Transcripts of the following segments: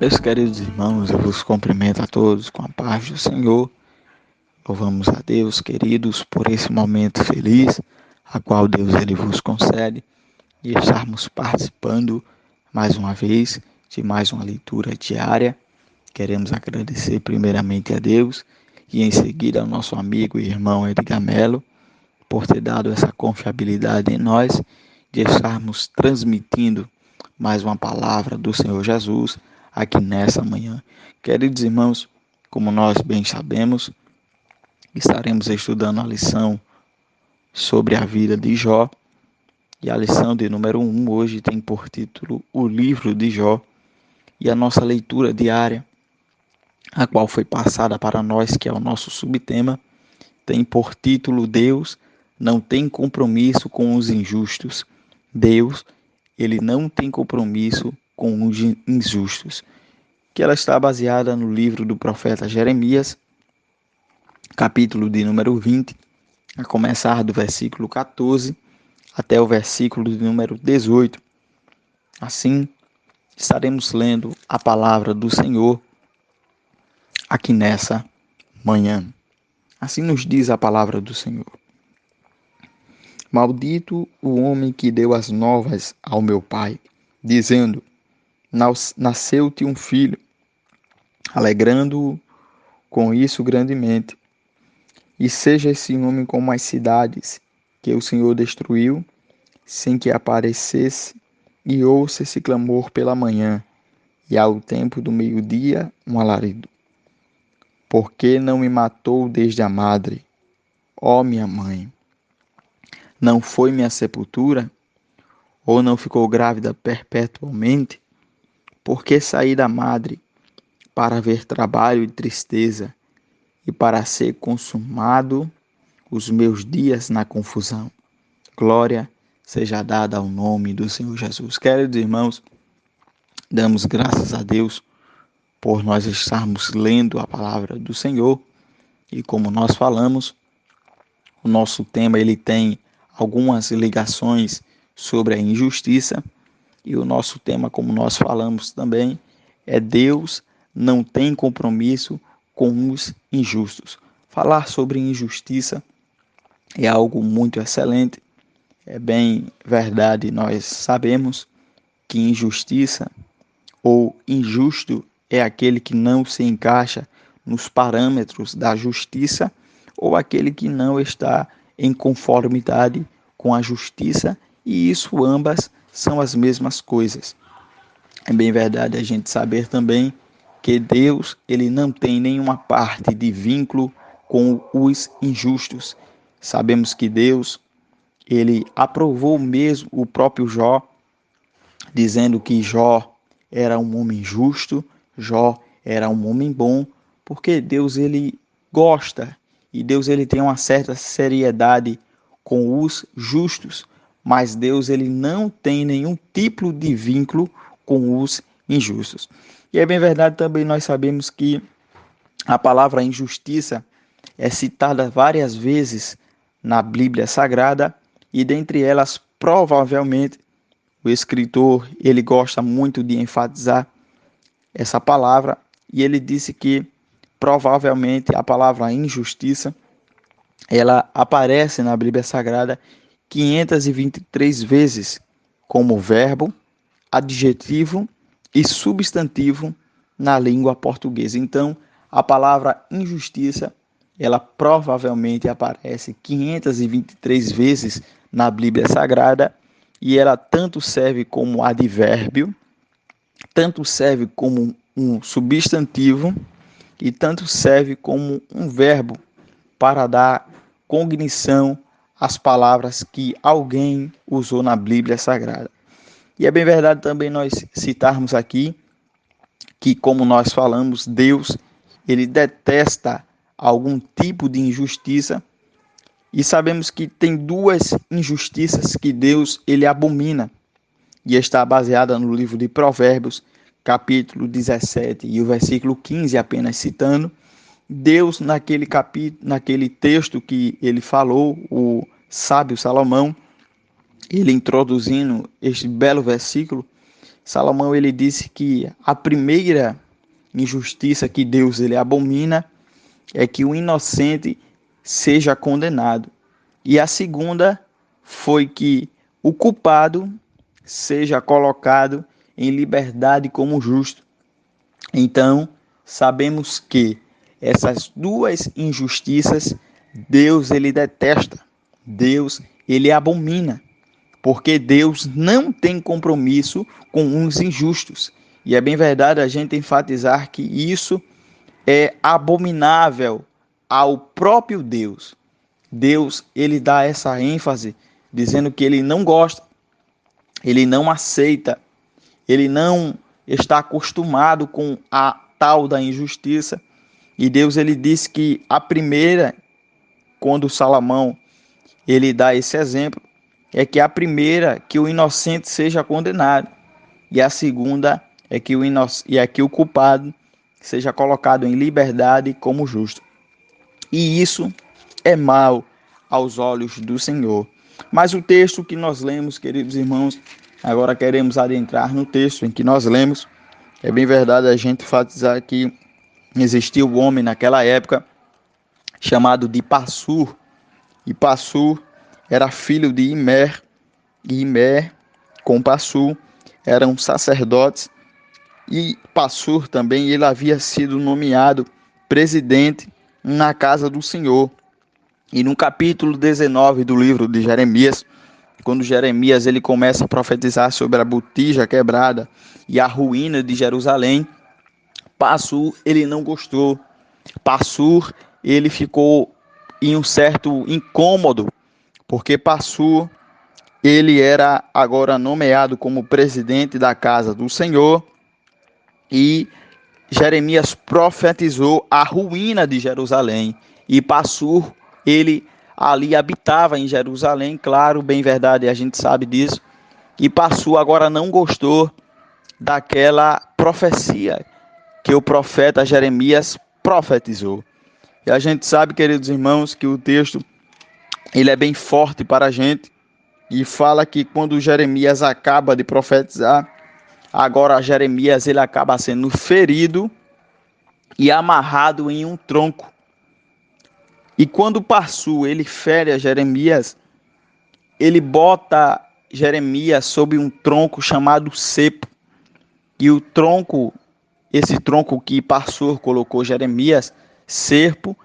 Meus queridos irmãos, eu vos cumprimento a todos com a paz do Senhor. Louvamos a Deus, queridos, por esse momento feliz, a qual Deus ele vos concede, de estarmos participando mais uma vez de mais uma leitura diária. Queremos agradecer primeiramente a Deus e em seguida ao nosso amigo e irmão Edgar Melo por ter dado essa confiabilidade em nós de estarmos transmitindo mais uma palavra do Senhor Jesus aqui nessa manhã. Queridos irmãos, como nós bem sabemos, estaremos estudando a lição sobre a vida de Jó, e a lição de número 1 hoje tem por título O Livro de Jó, e a nossa leitura diária, a qual foi passada para nós, que é o nosso subtema, tem por título Deus não tem compromisso com os injustos. Deus, ele não tem compromisso com os injustos. Que ela está baseada no livro do profeta Jeremias, capítulo de número 20, a começar do versículo 14 até o versículo de número 18. Assim, estaremos lendo a palavra do Senhor aqui nessa manhã. Assim nos diz a palavra do Senhor. Maldito o homem que deu as novas ao meu pai, dizendo: nasceu-te um filho, alegrando-o com isso grandemente. E seja esse homem como as cidades que o Senhor destruiu, sem que aparecesse, e ouça esse clamor pela manhã, e ao tempo do meio-dia um alarido. Por que não me matou desde a madre, ó minha mãe? Não foi minha sepultura? Ou não ficou grávida perpetuamente? Por que saí da madre para ver trabalho e tristeza, e para ser consumado os meus dias na confusão? Glória seja dada ao nome do Senhor Jesus. Queridos irmãos, damos graças a Deus por nós estarmos lendo a palavra do Senhor, e como nós falamos, o nosso tema ele tem algumas ligações sobre a injustiça, e o nosso tema, como nós falamos também, é Deus não tem compromisso com os injustos. Falar sobre injustiça é algo muito excelente. É bem verdade, nós sabemos que injustiça ou injusto é aquele que não se encaixa nos parâmetros da justiça, ou aquele que não está em conformidade com a justiça, e isso ambas são as mesmas coisas. É bem verdade a gente saber também que Deus ele não tem nenhuma parte de vínculo com os injustos. Sabemos que Deus ele aprovou mesmo o próprio Jó, dizendo que Jó era um homem justo, Jó era um homem bom, porque Deus ele gosta e Deus ele tem uma certa seriedade com os justos, mas Deus ele não tem nenhum tipo de vínculo com os injustos. E é bem verdade também, nós sabemos que a palavra injustiça é citada várias vezes na Bíblia Sagrada, e dentre elas, provavelmente, o escritor ele gosta muito de enfatizar essa palavra, e ele disse que provavelmente a palavra injustiça ela aparece na Bíblia Sagrada 523 vezes como verbo, adjetivo e substantivo na língua portuguesa. Então, a palavra injustiça, ela provavelmente aparece 523 vezes na Bíblia Sagrada, e ela tanto serve como advérbio, tanto serve como um substantivo e tanto serve como um verbo para dar cognição às palavras que alguém usou na Bíblia Sagrada. E é bem verdade também nós citarmos aqui que, como nós falamos, Deus ele detesta algum tipo de injustiça, e sabemos que tem duas injustiças que Deus ele abomina, e está baseada no livro de Provérbios, capítulo 17 e o versículo 15, apenas citando. Deus, naquele texto que ele falou, o sábio Salomão, ele introduzindo este belo versículo, Salomão ele disse que a primeira injustiça que Deus ele abomina é que o inocente seja condenado. E a segunda foi que o culpado seja colocado em liberdade como justo. Então, sabemos que essas duas injustiças Deus ele detesta. Deus ele abomina, porque Deus não tem compromisso com os injustos. E é bem verdade a gente enfatizar que isso é abominável ao próprio Deus. Deus, ele dá essa ênfase, dizendo que ele não gosta, ele não aceita, ele não está acostumado com a tal da injustiça. E Deus, ele diz que a primeira, quando Salomão, ele dá esse exemplo, é que a primeira, que o inocente seja condenado, e a segunda é que o culpado seja colocado em liberdade como justo. E isso é mal aos olhos do Senhor. Mas o texto que nós lemos, queridos irmãos, agora queremos adentrar no texto em que nós lemos. É bem verdade a gente enfatizar que existia um homem naquela época chamado de Passur. E Passur era filho de Imer. E Imer com Passur eram sacerdotes. E Passur também ele havia sido nomeado presidente na casa do Senhor. E no capítulo 19 do livro de Jeremias, quando Jeremias ele começa a profetizar sobre a botija quebrada e a ruína de Jerusalém, Passur ele não gostou. Passur ele ficou em um certo incômodo, porque Passur ele era agora nomeado como presidente da casa do Senhor e Jeremias profetizou a ruína de Jerusalém. E Passur, ele ali habitava em Jerusalém, claro, bem verdade, a gente sabe disso. E Passur agora não gostou daquela profecia que o profeta Jeremias profetizou. E a gente sabe, queridos irmãos, que o texto ele é bem forte para a gente e fala que quando Jeremias acaba de profetizar, agora Jeremias ele acaba sendo ferido e amarrado em um tronco. E quando Passur ele fere a Jeremias, ele bota Jeremias sob um tronco chamado cepo. E o tronco, esse tronco que Passur colocou Jeremias, cerpo,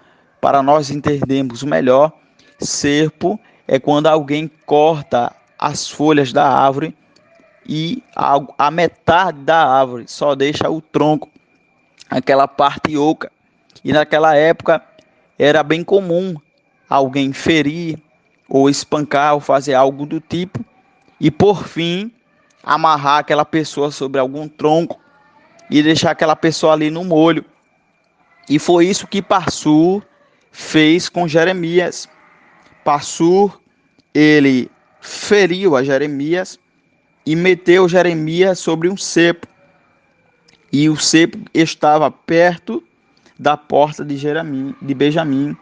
para nós entendermos melhor, cerpo é quando alguém corta as folhas da árvore e a metade da árvore só deixa o tronco, aquela parte oca. E naquela época era bem comum alguém ferir ou espancar ou fazer algo do tipo e por fim amarrar aquela pessoa sobre algum tronco e deixar aquela pessoa ali no molho. E foi isso que Passur fez com Jeremias. Passur ele feriu a Jeremias e meteu Jeremias sobre um cepo. E o cepo estava perto da porta de Benjamim,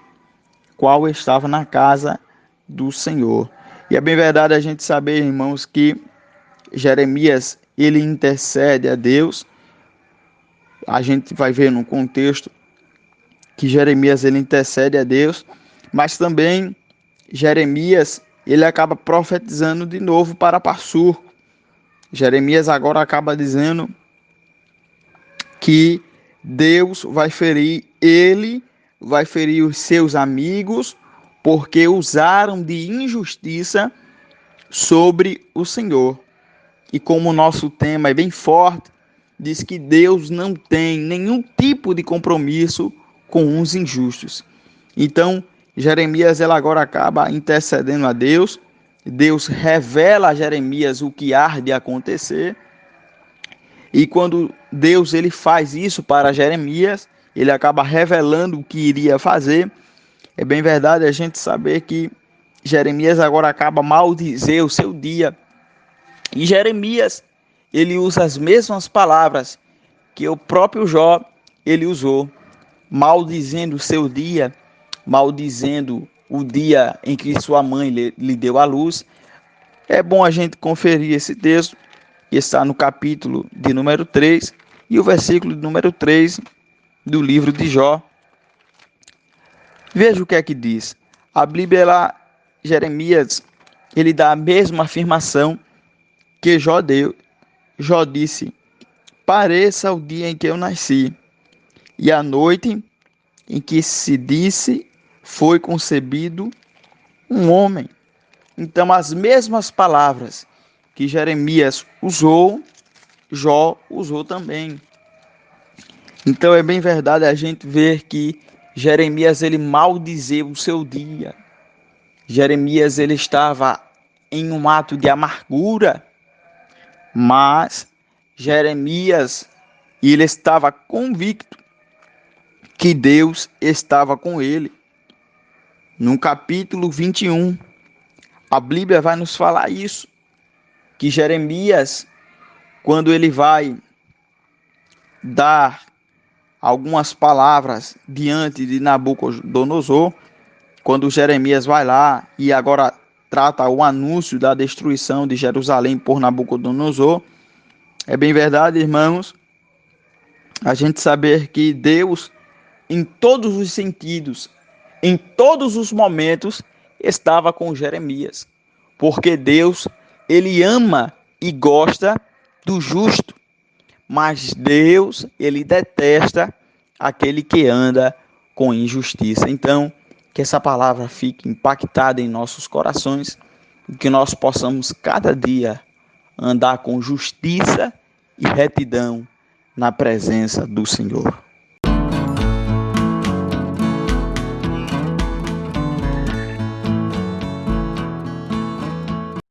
qual estava na casa do Senhor. E é bem verdade a gente saber, irmãos, que Jeremias ele intercede a Deus. A gente vai ver no contexto que Jeremias ele intercede a Deus, mas também Jeremias ele acaba profetizando de novo para Passur. Jeremias agora acaba dizendo que Deus vai ferir ele, vai ferir os seus amigos, porque usaram de injustiça sobre o Senhor. E como o nosso tema é bem forte, diz que Deus não tem nenhum tipo de compromisso com os injustos. Então, Jeremias ela agora acaba intercedendo a Deus. Deus revela a Jeremias o que há de acontecer. E quando Deus ele faz isso para Jeremias, ele acaba revelando o que iria fazer. É bem verdade a gente saber que Jeremias agora acaba maldizer o seu dia. E Jeremias, ele usa as mesmas palavras que o próprio Jó ele usou, maldizendo o seu dia, maldizendo o dia em que sua mãe lhe deu a luz. É bom a gente conferir esse texto que está no capítulo de número 3 e o versículo de número 3 do livro de Jó. Veja o que é que diz. A Bíblia, Jeremias, ele dá a mesma afirmação que Jó deu. Jó disse: pareça o dia em que eu nasci, e a noite em que se disse foi concebido um homem. Então, as mesmas palavras que Jeremias usou, Jó usou também. Então, é bem verdade a gente ver que Jeremias, ele maldizia o seu dia. Jeremias, ele estava em um ato de amargura, mas Jeremias, ele estava convicto que Deus estava com ele. No capítulo 21, a Bíblia vai nos falar isso, que Jeremias, quando ele vai dar algumas palavras diante de Nabucodonosor, quando Jeremias vai lá e agora trata o anúncio da destruição de Jerusalém por Nabucodonosor, é bem verdade, irmãos, a gente saber que Deus, em todos os sentidos, em todos os momentos, estava com Jeremias. Porque Deus, ele ama e gosta do justo. Mas Deus, ele detesta aquele que anda com injustiça. Então, que essa palavra fique impactada em nossos corações e que nós possamos cada dia andar com justiça e retidão na presença do Senhor.